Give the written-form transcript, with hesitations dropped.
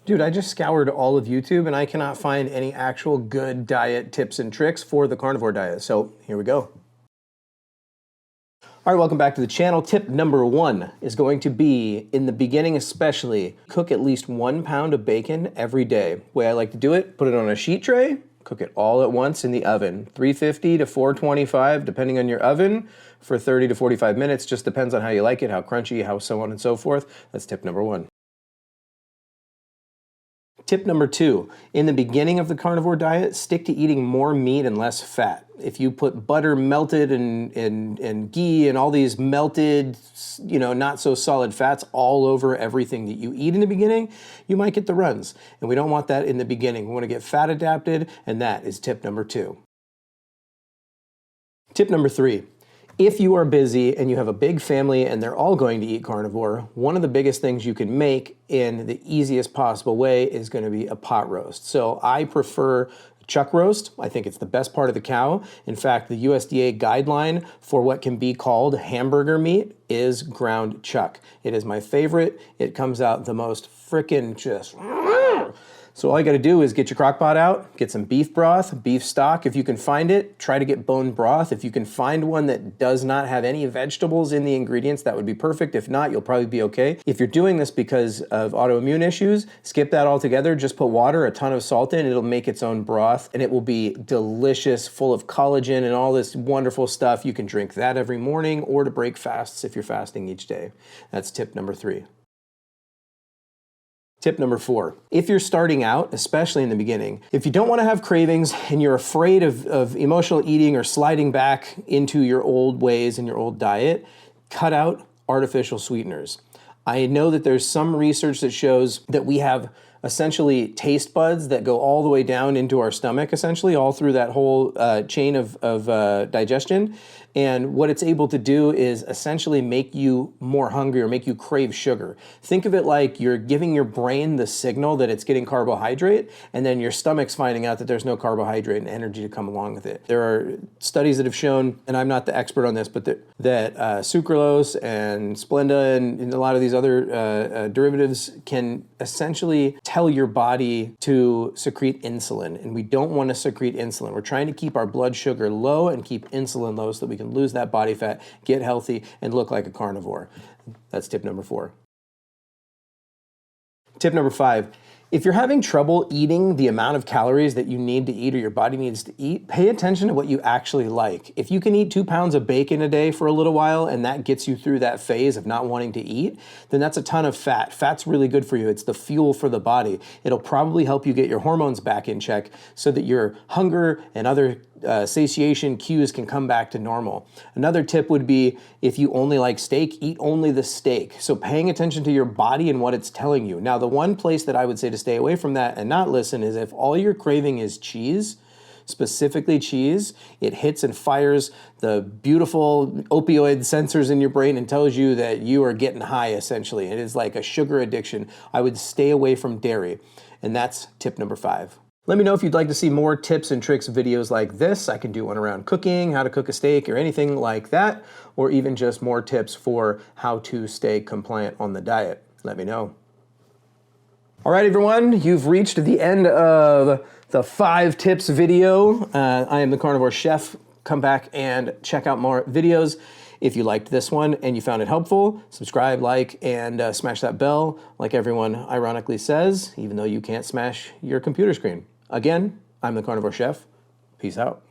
Dude, I just scoured all of YouTube and I cannot find any actual good diet tips and tricks for the carnivore diet. So here we go. All right, welcome back to the channel. Tip number 1 is going to be, in the beginning especially, cook at least 1 pound of bacon every day. The way I like to do it, put it on a sheet tray, cook it all at once in the oven. 350 to 425, depending on your oven, for 30 to 45 minutes. Just depends on how you like it, how crunchy, how so on and so forth. That's tip number 1. Tip number 2, in the beginning of the carnivore diet, stick to eating more meat and less fat. If you put butter melted and ghee and all these melted, not so solid fats all over everything that you eat in the beginning, you might get the runs. And we don't want that in the beginning. We want to get fat adapted, and that is tip number 2. Tip number 3. If you are busy and you have a big family and they're all going to eat carnivore, one of the biggest things you can make in the easiest possible way is going to be a pot roast. So I prefer chuck roast. I think it's the best part of the cow. In fact, the USDA guideline for what can be called hamburger meat is ground chuck. It is my favorite. It comes out the most frickin' just... So all you gotta do is get your crock pot out, get some beef broth, beef stock. If you can find it, try to get bone broth. If you can find one that does not have any vegetables in the ingredients, that would be perfect. If not, you'll probably be okay. If you're doing this because of autoimmune issues, skip that altogether. Just put water, a ton of salt in, it'll make its own broth, and it will be delicious, full of collagen and all this wonderful stuff. You can drink that every morning or to break fasts if you're fasting each day. That's tip number 3. Tip number 4, if you're starting out, especially in the beginning, if you don't want to have cravings and you're afraid of emotional eating or sliding back into your old ways and your old diet, cut out artificial sweeteners. I know that there's some research that shows that we have essentially taste buds that go all the way down into our stomach, essentially, all through that whole chain of digestion. And what it's able to do is essentially make you more hungry or make you crave sugar. Think of it like you're giving your brain the signal that it's getting carbohydrate, and then your stomach's finding out that there's no carbohydrate and energy to come along with it. There are studies that have shown, and I'm not the expert on this, but that sucralose and Splenda and a lot of these other derivatives can essentially tell your body to secrete insulin, and we don't want to secrete insulin. We're trying to keep our blood sugar low and keep insulin low so that we can lose that body fat, get healthy, and look like a carnivore. That's tip number 4. Tip number 5, if you're having trouble eating the amount of calories that you need to eat or your body needs to eat, pay attention to what you actually like. If you can eat 2 pounds of bacon a day for a little while and that gets you through that phase of not wanting to eat, then that's a ton of fat. Fat's really good for you. It's the fuel for the body. It'll probably help you get your hormones back in check so that your hunger and other satiation cues can come back to normal. Another tip would be, if you only like steak, eat only the steak. So paying attention to your body and what it's telling you. Now, the one place that I would say to stay away from that and not listen is if all you're craving is cheese, specifically cheese, it hits and fires the beautiful opioid sensors in your brain and tells you that you are getting high, essentially. It is like a sugar addiction. I would stay away from dairy. And that's tip number 5. Let me know if you'd like to see more tips and tricks videos like this. I can do one around cooking, how to cook a steak, or anything like that, or even just more tips for how to stay compliant on the diet. Let me know. All right, everyone, you've reached the end of the 5 tips video. I am the Carnivore Chef. Come back and check out more videos. If you liked this one and you found it helpful, subscribe, like, and smash that bell, like everyone ironically says, even though you can't smash your computer screen. Again, I'm the Carnivore Chef. Peace out.